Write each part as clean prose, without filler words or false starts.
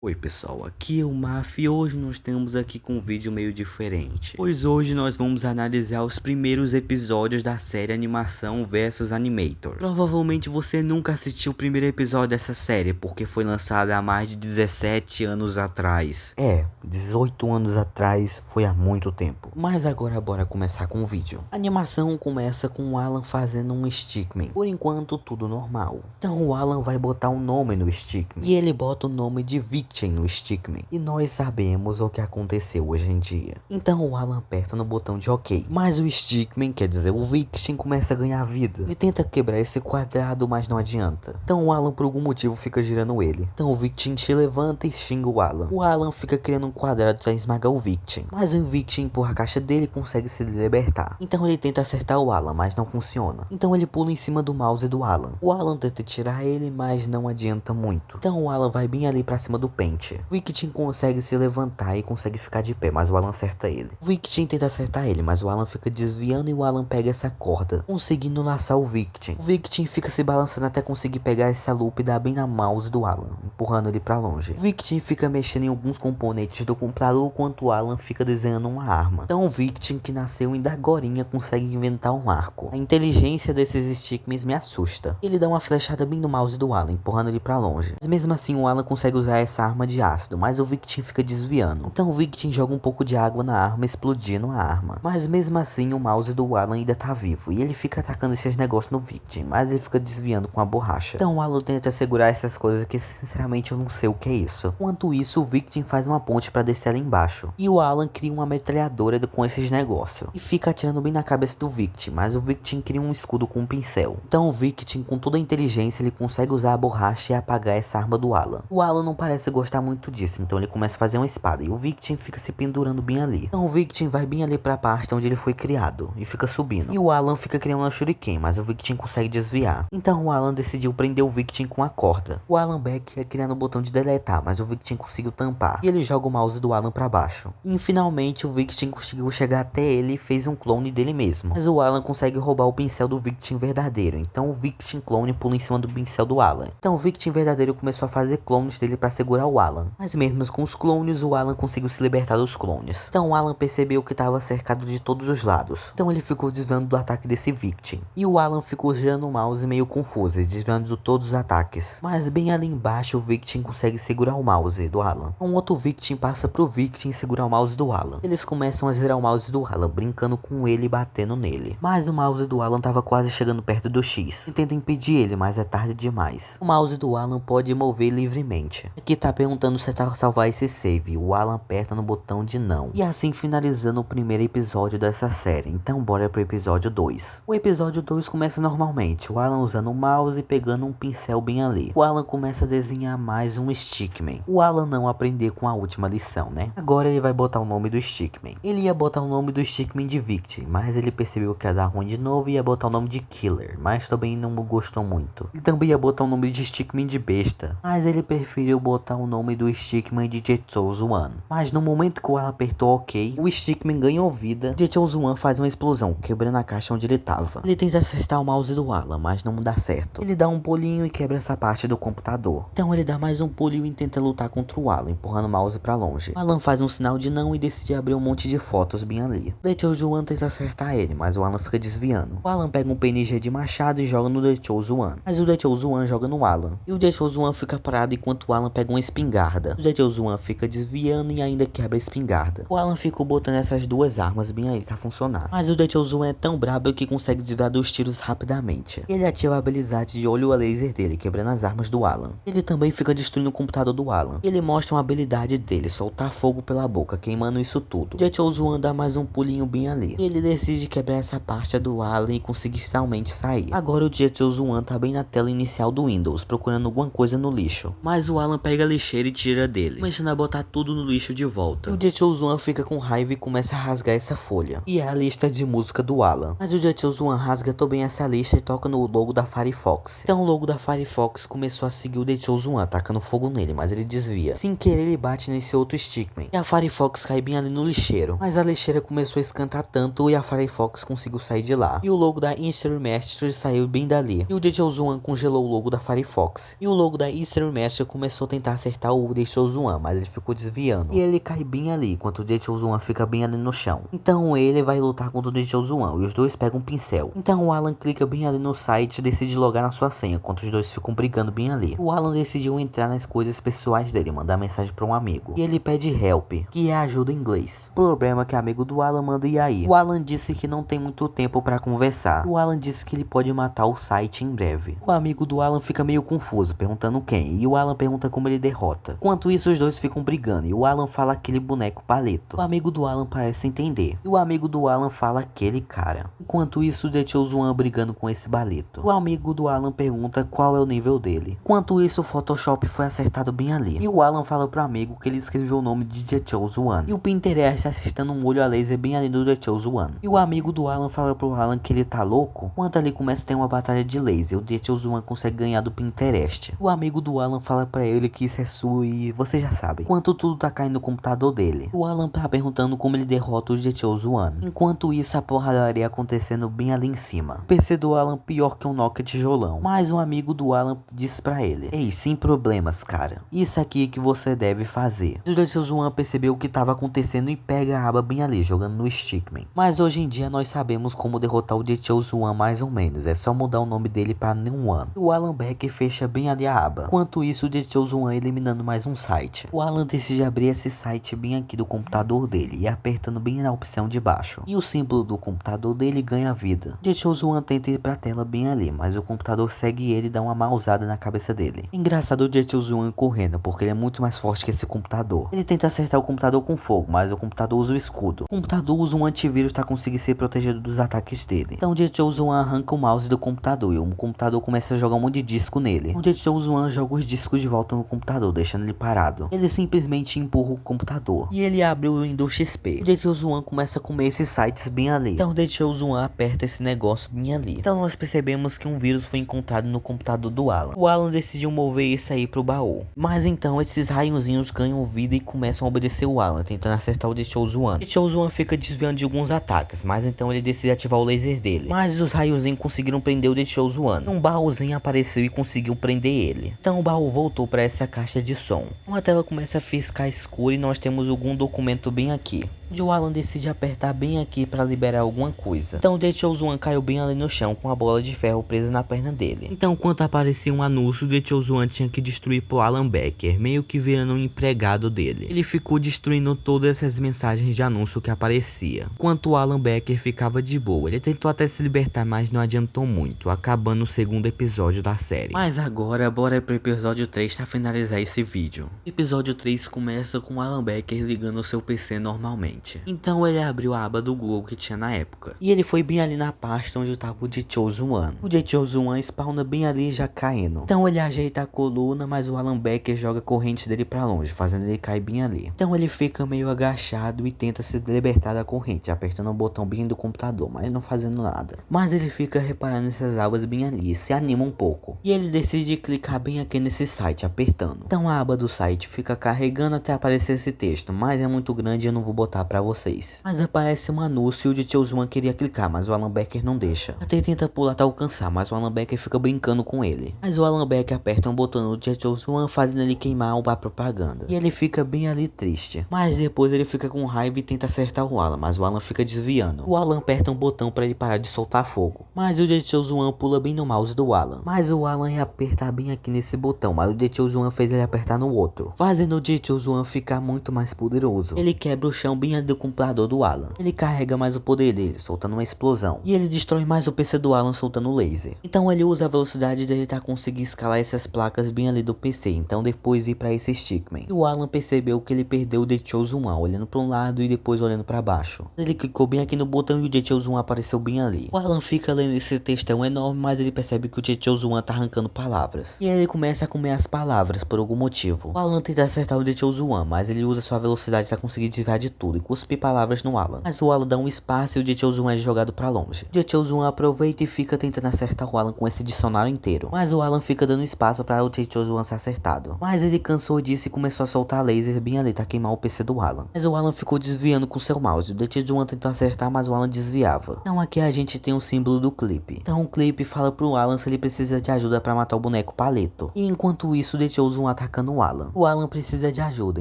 Oi pessoal, aqui é o Maf e hoje nós estamos aqui com um vídeo meio diferente. Pois hoje nós vamos analisar os primeiros episódios da série Animação vs Animator. Provavelmente você nunca assistiu o primeiro episódio dessa série, porque foi lançada há mais de 17 anos atrás. 18 anos atrás foi há muito tempo. Mas agora bora começar com o vídeo. A animação começa com o Alan fazendo um stickman. Por enquanto tudo normal. Então o Alan vai botar um nome no stickman. E ele bota o nome de Victim no stickman. E nós sabemos o que aconteceu hoje em dia. Então o Alan aperta no botão de OK. Mas o stickman, quer dizer o Victim, começa a ganhar vida. Ele tenta quebrar esse quadrado, mas não adianta. Então o Alan por algum motivo fica girando ele. Então o Victim se levanta e xinga o Alan. O Alan fica criando um quadrado pra esmagar o Victim. Mas o Victim empurra a caixa dele e consegue se libertar. Então ele tenta acertar o Alan, mas não funciona. Então ele pula em cima do mouse do Alan. O Alan tenta tirar ele, mas não adianta muito. Então o Alan vai bem ali pra cima do Pente. O Victim consegue se levantar e consegue ficar de pé, mas o Alan acerta ele. O Victim tenta acertar ele, mas o Alan fica desviando e o Alan pega essa corda, conseguindo laçar o Victim. O Victim fica se balançando até conseguir pegar essa lupa e dar bem na mouse do Alan, empurrando ele pra longe. O Victim fica mexendo em alguns componentes do computador enquanto o Alan fica desenhando uma arma. Então o Victim, que nasceu ainda agorinha, consegue inventar um arco. A inteligência desses stickmans me assusta. Ele dá uma flechada bem no mouse do Alan, empurrando ele pra longe. Mas mesmo assim o Alan consegue usar essa arma de ácido, mas o Victim fica desviando. Então o Victim joga um pouco de água na arma, explodindo a arma. Mas mesmo assim o mouse do Alan ainda tá vivo, e ele fica atacando esses negócios no Victim, mas ele fica desviando com a borracha. Então o Alan tenta segurar essas coisas que sinceramente eu não sei o que é isso. Enquanto isso o Victim faz uma ponte pra descer lá embaixo. E o Alan cria uma metralhadora com esses negócios. E fica atirando bem na cabeça do Victim, mas o Victim cria um escudo com um pincel. Então o Victim, com toda a inteligência, ele consegue usar a borracha e apagar essa arma do Alan. O Alan não parece gostar muito disso, então ele começa a fazer uma espada e o Victim fica se pendurando bem ali. Então o Victim vai bem ali pra parte onde ele foi criado e fica subindo. E o Alan fica criando uma shuriken, mas o Victim consegue desviar. Então o Alan decidiu prender o Victim com a corda. O Alan Beck ia criando o botão de deletar, mas o Victim conseguiu tampar. E ele joga o mouse do Alan pra baixo. E finalmente o Victim conseguiu chegar até ele e fez um clone dele mesmo. Mas o Alan consegue roubar o pincel do Victim verdadeiro. Então o Victim clone pula em cima do pincel do Alan. Então o Victim verdadeiro começou a fazer clones dele pra segurar o Alan. Mas mesmo com os clones, o Alan conseguiu se libertar dos clones. Então o Alan percebeu que estava cercado de todos os lados. Então ele ficou desviando do ataque desse Victim. E o Alan ficou girando o mouse meio confuso, desviando de todos os ataques. Mas bem ali embaixo o Victim consegue segurar o mouse do Alan. Um outro Victim passa pro Victim segurar o mouse do Alan. Eles começam a girar o mouse do Alan, brincando com ele e batendo nele. Mas o mouse do Alan tava quase chegando perto do X. E tenta impedir ele, mas é tarde demais. O mouse do Alan pode mover livremente. Aqui tá perguntando se tá salvar esse save. O Alan aperta no botão de não. E assim finalizando o primeiro episódio dessa série. Então bora pro episódio 2. O episódio 2 começa normalmente. O Alan usando o mouse e pegando um pincel bem ali. O Alan começa a desenhar mais um stickman. O Alan não aprendeu com a última lição, né? Agora ele vai botar o nome do stickman. Ele ia botar o nome do stickman de Victim, mas ele percebeu que ia dar ruim de novo e ia botar o nome de Killer, mas também não gostou muito. Ele também ia botar o nome de stickman de Besta, mas ele preferiu botar o nome do stickman de J-Chose One. Mas no momento que o Alan apertou OK, o stickman ganhou vida. J-Chose One faz uma explosão, quebrando a caixa onde ele tava. Ele tenta acertar o mouse do Alan, mas não dá certo. Ele dá um pulinho e quebra essa parte do computador. Então ele dá mais um pulinho e tenta lutar contra o Alan, empurrando o mouse pra longe. O Alan faz um sinal de não e decide abrir um monte de fotos bem ali. J-Chose One tenta acertar ele, mas o Alan fica desviando. O Alan pega um PNG de machado e joga no J-Chose One, mas o J-Chose One joga no Alan. E o J-Chose One fica parado enquanto o Alan pega uma espingarda. O J-Chose One fica desviando e ainda quebra a espingarda. O Alan ficou botando essas duas armas bem aí pra funcionar. Mas o J-Chose One é tão brabo que consegue desviar dos tiros rapidamente. Ele ativa a habilidade de olho a laser dele, quebrando as armas do Alan. Ele também fica destruindo o computador do Alan. Ele mostra uma habilidade dele, soltar fogo pela boca, queimando isso tudo. O J-Chose One dá mais um pulinho bem ali. E ele decide quebrar essa parte do Alan e conseguir finalmente sair. Agora o J-Chose One tá bem na tela inicial do Windows, procurando alguma coisa no lixo. Mas o Alan pega a lixeira e tira dele, começando a botar tudo no lixo de volta. E o J-Chose One fica com raiva e começa a rasgar essa folha. E é a lista de música do Alan. Mas o J-Chose One rasga também essa lista e toca no logo da Firefox. Então o logo da Firefox começou a seguir o J-Chose One, atacando fogo nele, mas ele desvia. Sem querer ele bate nesse outro stickman. E a Firefox cai bem ali no lixeiro. Mas a lixeira começou a esquentar tanto e a Firefox conseguiu sair de lá. E o logo da Easter Master saiu bem dali. E o J-Chose One congelou o logo da Firefox. E o logo da Easter Master começou a tentar acertar acertar o Dechozuan, mas ele ficou desviando. E ele cai bem ali, enquanto o Dechozuan fica bem ali no chão. Então ele vai lutar contra o Dechozuan e os dois pegam um pincel. Então o Alan clica bem ali no site e decide logar na sua senha, enquanto os dois ficam brigando bem ali. O Alan decidiu entrar nas coisas pessoais dele, mandar mensagem pra um amigo. E ele pede help, que é ajuda em inglês. O problema é que o amigo do Alan manda e aí. O Alan disse que não tem muito tempo pra conversar. O Alan disse que ele pode matar o site em breve. O amigo do Alan fica meio confuso, perguntando quem, e o Alan pergunta como ele derrota. Enquanto isso, os dois ficam brigando, e o Alan fala aquele boneco palito. O amigo do Alan parece entender, e o amigo do Alan fala aquele cara. Enquanto isso, o Dechozuan brigando com esse baleto. O amigo do Alan pergunta qual é o nível dele. Enquanto isso, o Photoshop foi acertado bem ali, e o Alan fala pro amigo que ele escreveu o nome de Dechozuan, e o Pinterest acertando um olho a laser bem ali do Dechozuan. E o amigo do Alan fala pro Alan que ele tá louco. Quando ali começa a ter uma batalha de laser, o Dechozuan consegue ganhar do Pinterest. O amigo do Alan fala pra ele que isso é sua e você já sabe. Enquanto tudo tá caindo no computador dele, o Alan tá perguntando como ele derrota o Dechozuan. Enquanto isso, a porradaria acontecendo bem ali em cima. O PC do Alan pior que um Nokia tijolão. Mas um amigo do Alan diz pra ele: ei, sem problemas, cara. Isso aqui que você deve fazer. O Dechozuan percebeu o que tava acontecendo e pega a aba bem ali, jogando no Stickman. Mas hoje em dia nós sabemos como derrotar o Dechozuan mais ou menos. É só mudar o nome dele pra Neon. O Alan Becker fecha bem ali a aba. Enquanto isso, o Dechozuan eliminando mais um site. O Alan decide abrir esse site bem aqui do computador dele e apertando bem na opção de baixo. E o símbolo do computador dele ganha vida. O Dechozuan tenta ir pra tela bem ali, mas o computador segue ele e dá uma mausada na cabeça dele. Engraçado o Dechozuan correndo, porque ele é muito mais forte que esse computador. Ele tenta acertar o computador com fogo, mas o computador usa o escudo. O computador usa um antivírus para conseguir ser protegido dos ataques dele. Então o Dechozuan arranca o mouse do computador e o computador começa a jogar um monte de disco nele. O Dechozuan joga os discos de volta no computador, deixando ele parado. Ele simplesmente empurra o computador e ele abre o Windows XP. O Dechozuan começa a comer esses sites bem ali. Então o Dechozuan aperta esse negócio bem ali. Então nós percebemos que um vírus foi encontrado no computador do Alan. O Alan decidiu mover isso aí pro baú. Mas então esses raiozinhos ganham vida e começam a obedecer o Alan, tentando acertar o Dechozuan. O Dechozuan fica desviando de alguns ataques, mas então ele decide ativar o laser dele. Mas os raiozinhos conseguiram prender o Dechozuan. Um baúzinho apareceu e conseguiu prender ele. Então o baú voltou para essa caixa de som. Uma tela começa a ficar escura e nós temos algum documento bem aqui. O Alan decide apertar bem aqui para liberar alguma coisa. Então o Dechozuan caiu bem ali no chão com a bola de ferro presa na perna dele. Então quando aparecia um anúncio, o Dechozuan tinha que destruir pro Alan Becker, meio que virando um empregado dele. Ele ficou destruindo todas essas mensagens de anúncio que aparecia. Enquanto o Alan Becker ficava de boa, ele tentou até se libertar, mas não adiantou muito, acabando o segundo episódio da série. Mas agora bora pro episódio 3 para finalizar esse vídeo. O episódio 3 começa com o Alan Becker ligando o seu PC normalmente. Então ele abriu a aba do Google que tinha na época. E ele foi bem ali na pasta onde estava o Dechozuan. O Dechozuan spawna bem ali já caindo. Então ele ajeita a coluna, mas o Alan Becker joga a corrente dele pra longe, fazendo ele cair bem ali. Então ele fica meio agachado e tenta se libertar da corrente, apertando o botão bem do computador, mas não fazendo nada. Mas ele fica reparando essas abas bem ali e se anima um pouco. E ele decide clicar bem aqui nesse site, apertando. Então a aba do site fica carregando até aparecer esse texto, mas é muito grande e eu não vou botar pra vocês. Mas aparece um anúncio e o Dechozuan queria clicar, mas o Alan Becker não deixa. Até tenta pular até alcançar, mas o Alan Becker fica brincando com ele. Mas o Alan Becker aperta um botão no Dechozuan, fazendo ele queimar a propaganda. E ele fica bem ali triste. Mas depois ele fica com raiva e tenta acertar o Alan, mas o Alan fica desviando. O Alan aperta um botão para ele parar de soltar fogo. Mas o Dechozuan pula bem no mouse do Alan. Mas o Alan ia apertar bem aqui nesse botão, mas o Dechozuan fez ele apertar no outro, fazendo o Dechozuan ficar muito mais poderoso. Ele quebra o chão bem ali do computador do Alan. Ele carrega mais o poder dele, soltando uma explosão. E ele destrói mais o PC do Alan, soltando laser. Então ele usa a velocidade dele pra conseguir escalar essas placas bem ali do PC. Então depois ir pra esse Stickman. E o Alan percebeu que ele perdeu o Dechozuan, olhando pra um lado e depois olhando pra baixo. Ele clicou bem aqui no botão e o Dechozuan apareceu bem ali. O Alan fica lendo esse textão enorme, mas ele percebe que o Dechozuan tá arrancando palavras. E ele começa a comer as palavras por algum motivo. O Alan tenta acertar o Dechozuan, mas ele usa sua velocidade pra conseguir desviar de tudo. cuspir palavras no Alan. Mas o Alan dá um espaço e o Detiozuan é jogado pra longe. O Detiozuan aproveita e fica tentando acertar o Alan com esse dicionário inteiro. Mas o Alan fica dando espaço para o Detiozuan ser acertado. Mas ele cansou disso e começou a soltar lasers bem ali pra queimar o PC do Alan. Mas o Alan ficou desviando com seu mouse. O Detiozuan tentou acertar, mas o Alan desviava. Então aqui a gente tem o símbolo do Clip. Então o Clip fala pro Alan se ele precisa de ajuda pra matar o boneco Paleto. E enquanto isso, o Detiozuan atacando o Alan. O Alan precisa de ajuda,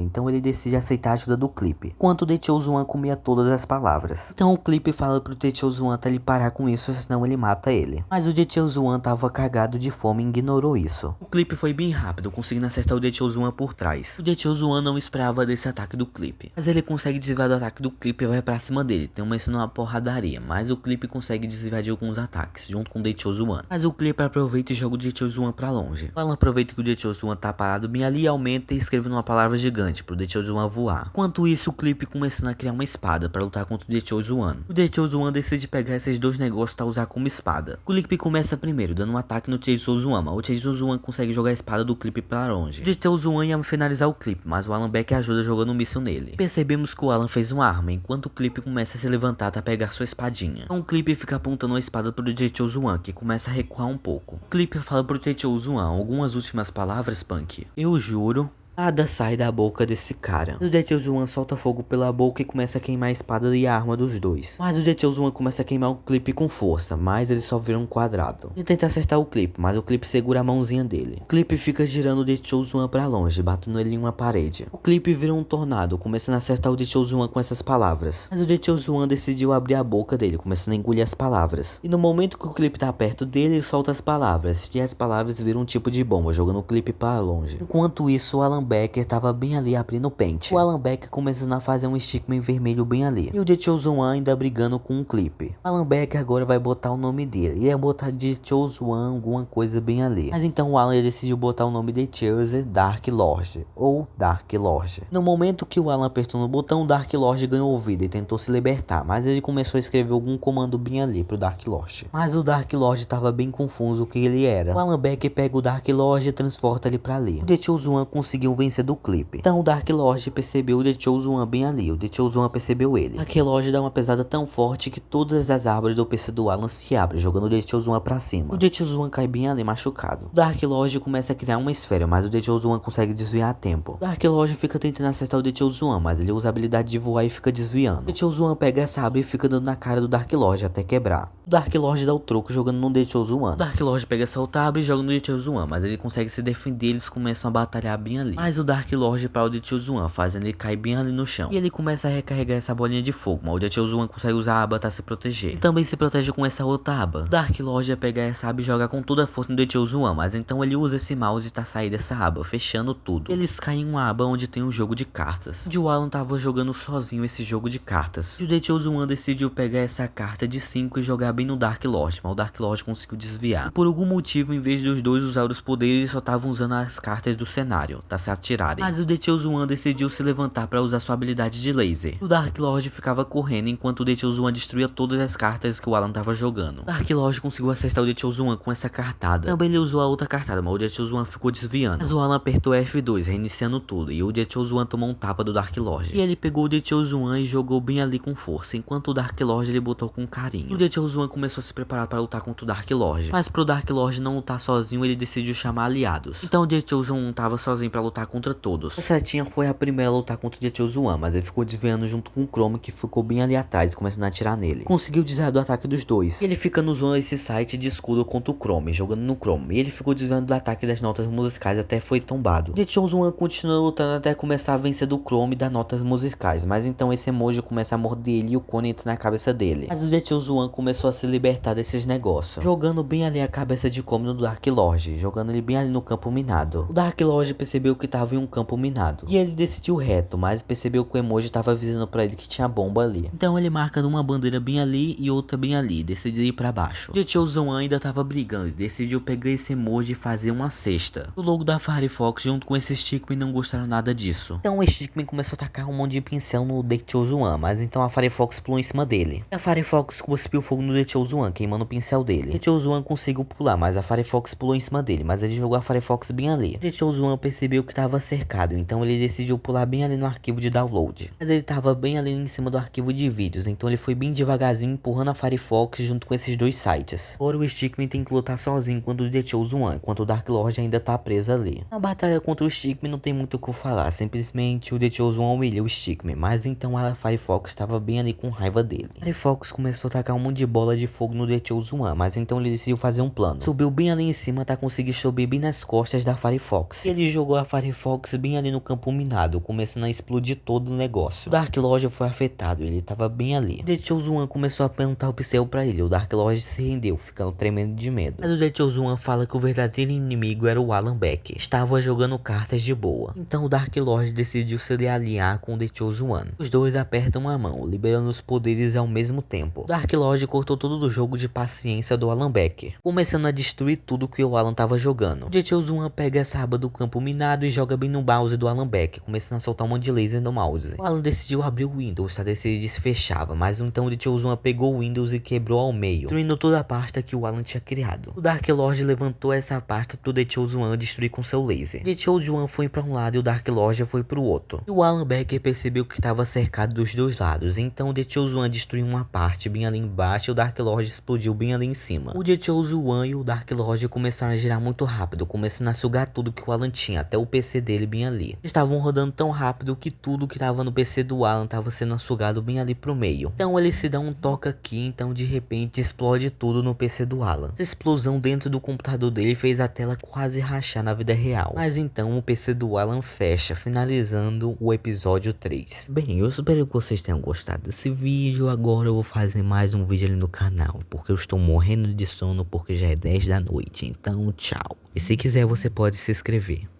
então ele decide aceitar a ajuda do Clip. Enquanto o Detiozuan comia todas as palavras. Então o Clip fala pro Detiozuan até ele parar com isso, senão ele mata ele. Mas o Detiozuan tava cagado de fome e ignorou isso. O Clip foi bem rápido, conseguindo acertar o Detiozuan por trás. O Detiozuan não esperava desse ataque do Clip. Mas ele consegue desviar do ataque do Clip e vai pra cima dele, tem uma porradaria. Mas o Clip consegue desviar de alguns ataques, junto com o Detiozuan. Mas o Clip aproveita e joga o Detiozuan pra longe. O Alan aproveita que o Detiozuan tá parado bem ali e aumenta e escreve uma palavra gigante pro Detiozuan voar. Enquanto isso, o Clip começando a criar uma espada pra lutar contra o Detiozuan. O Detiozuan decide pegar esses dois negócios pra usar como espada. O Clip começa primeiro, dando um ataque no Detiozuan, mas o Detiozuan consegue jogar a espada do Clip pra longe. O Detiozuan ia finalizar o Clip, mas o Alan Beck ajuda jogando um míssil nele. Percebemos que o Alan fez uma arma, enquanto o Clip começa a se levantar pra pegar sua espadinha. Então o Clip fica apontando a espada pro Detiozuan, que começa a recuar um pouco. O Clip fala pro Detiozuan algumas últimas palavras, Punk. Eu juro. Nada sai da boca desse cara. O Detiozuan solta fogo pela boca e começa a queimar a espada e a arma dos dois. Mas o Detiozuan começa a queimar o Clip com força, mas ele só vira um quadrado. Ele tenta acertar o Clip, mas o Clip segura a mãozinha dele. O Clip fica girando o Detiozuan pra longe, batendo ele em uma parede. O Clip vira um tornado, começando a acertar o Detiozuan com essas palavras. Mas o Detiozuan decidiu abrir a boca dele, começando a engolir as palavras. E no momento que o Clip tá perto dele, ele solta as palavras. E as palavras viram um tipo de bomba, jogando o Clip pra longe. Enquanto isso, o Alan Becker tava bem ali abrindo o pente. O Alan Becker começando a fazer um stickman vermelho bem ali. E o Detiozuan ainda brigando com um Clip. O Alan Becker agora vai botar o nome dele. Ia botar Detiozuan alguma coisa bem ali. Mas então o Alan decidiu botar o nome de Chase Dark Lord. Ou Dark Lord. No momento que o Alan apertou no botão, o Dark Lord ganhou vida e tentou se libertar. Mas ele começou a escrever algum comando bem ali pro Dark Lord. Mas o Dark Lord tava bem confuso o que ele era. O Alan Becker pega o Dark Lord e transporta ele pra ali. O Detiozuan conseguiu vencer do Clip. Então o Dark Lord percebeu o Detiozuan bem ali. O Detiozuan percebeu ele. Dark Lord dá uma pesada tão forte que todas as árvores do PC do Alan se abrem, jogando o Detiozuan pra cima. O Detiozuan cai bem ali machucado. O Dark Lord começa a criar uma esfera, mas o Detiozuan consegue desviar a tempo. O Dark Lord fica tentando acertar o Detiozuan, mas ele usa a habilidade de voar e fica desviando. O Detiozuan pega essa sabre e fica dando na cara do Dark Lord até quebrar. O Dark Lord dá o troco jogando no Detiozuan. O Dark Lord pega essa outra sabre e joga no Detiozuan, mas ele consegue se defender e eles começam a batalhar bem ali. Mas o Dark Lord para o Detiozuan, fazendo ele cair bem ali no chão. E ele começa a recarregar essa bolinha de fogo, mas o Detiozuan consegue usar a aba para se proteger. E também se protege com essa outra aba. O Dark Lord ia pegar essa aba e jogar com toda a força no Detiozuan, mas então ele usa esse mouse pra sair dessa aba, fechando tudo. Eles caem em uma aba onde tem um jogo de cartas. O Alan tava jogando sozinho esse jogo de cartas. E o Detiozuan decidiu pegar essa carta de 5 e jogar bem no Dark Lord, mas o Dark Lord conseguiu desviar. E por algum motivo, em vez dos dois usar os poderes, eles só estavam usando as cartas do cenário, tá se atirarem. Mas o Detiozuan decidiu se levantar para usar sua habilidade de laser. O Dark Lord ficava correndo enquanto o Detiozuan destruía todas as cartas que o Alan tava jogando. O Dark Lord conseguiu acertar o Detiozuan com essa cartada. Também ele usou a outra cartada, mas o Detiozuan ficou desviando. Mas o Alan apertou F2, reiniciando tudo, e o Detiozuan tomou um tapa do Dark Lord. E ele pegou o Detiozuan e jogou bem ali com força, enquanto o Dark Lord ele botou com carinho. O Detiozuan começou a se preparar para lutar contra o Dark Lord. Mas pro Dark Lord não lutar sozinho, ele decidiu chamar aliados. Então o Detiozuan não tava sozinho para lutar contra todos. A Setinha foi a primeira a lutar contra o Detiozuan, mas ele ficou desviando junto com o Chrome, que ficou bem ali atrás, começando a atirar nele. Conseguiu desviar do ataque dos dois. E ele fica usando esse site de escudo contra o Chrome, jogando no Chrome. E ele ficou desviando do ataque das notas musicais até foi tombado. Detiozuan continua lutando até começar a vencer do Chrome das notas musicais, mas então esse emoji começa a morder ele e o cone entra na cabeça dele. Mas o Detiozuan começou a se libertar desses negócios, jogando bem ali a cabeça de Chrome no Dark Lord, jogando ele bem ali no campo minado. O Dark Lord percebeu que tava em um campo minado, e ele decidiu reto, mas percebeu que o emoji tava avisando pra ele que tinha bomba ali. Então ele marca numa bandeira bem ali e outra bem ali, decidiu ir pra baixo. O Detiozuan ainda tava brigando e decidiu pegar esse emoji e fazer uma cesta. O logo da Firefox junto com esse Stickman não gostaram nada disso. Então o Stickman começou a tacar um monte de pincel no Detiozuan, mas então a Firefox pulou em cima dele. A Firefox cuspiu fogo no Detiozuan, queimando o pincel dele. O Detiozuan conseguiu pular, mas a Firefox pulou em cima dele, mas ele jogou a Firefox bem ali. O Detiozuan percebeu que estava cercado, então ele decidiu pular bem ali no arquivo de download. Mas ele estava bem ali em cima do arquivo de vídeos, então ele foi bem devagarzinho empurrando a Firefox junto com esses dois sites. Agora o Stickmin tem que lutar sozinho enquanto o The Chosen One, enquanto o Dark Lord ainda tá preso ali. Na batalha contra o Stickmin não tem muito o que falar, simplesmente o The Chosen One humilhou o Stickmin, mas então a Firefox estava bem ali com raiva dele. A Firefox começou a tacar um monte de bola de fogo no The Chosen One, mas então ele decidiu fazer um plano. Subiu bem ali em cima até conseguir subir bem nas costas da Firefox. E ele jogou a Firefox bem ali no campo minado, começando a explodir todo o negócio. O Dark Lord foi afetado, ele estava bem ali. O The Chosen One começou a perguntar o pixel pra ele, o Dark Lord se rendeu, ficando tremendo de medo. Mas o The Chosen One fala que o verdadeiro inimigo era o Alan Beck, estava jogando cartas de boa. Então o Dark Lord decidiu se aliar com o The Chosen One. Os dois apertam a mão, liberando os poderes ao mesmo tempo. O Dark Lord cortou todo o jogo de paciência do Alan Beck, começando a destruir tudo que o Alan tava jogando. O The Chosen One pega essa aba do campo minado e joga bem no mouse do Alan Beck, começando a soltar um monte de laser no mouse. O Alan decidiu abrir o Windows, tá? Decidiu se fechava, mas então o The Chosen One pegou o Windows e quebrou ao meio, destruindo toda a pasta que o Alan tinha criado. O Dark Lord levantou essa pasta pro The Chosen One destruir com seu laser. The Chosen One foi pra um lado e o Dark Lord foi pro outro. E o Alan Becker percebeu que estava cercado dos dois lados, então o The Chosen One destruiu uma parte bem ali embaixo e o Dark Lord explodiu bem ali em cima. O The Chosen One e o Dark Lord começaram a girar muito rápido, começando a sugar tudo que o Alan tinha, até o PC dele bem ali. Eles estavam rodando tão rápido que tudo que tava no PC do Alan tava sendo sugado bem ali pro meio. Então ele se dá um toque aqui, então de repente explode tudo no PC do Alan. Essa explosão dentro do computador dele fez a tela quase rachar na vida real. Mas então o PC do Alan fecha, finalizando o episódio 3. Bem, eu espero que vocês tenham gostado desse vídeo. Agora eu vou fazer mais um vídeo ali no canal, porque eu estou morrendo de sono, porque já é 10 da noite. Então tchau. E se quiser você pode se inscrever.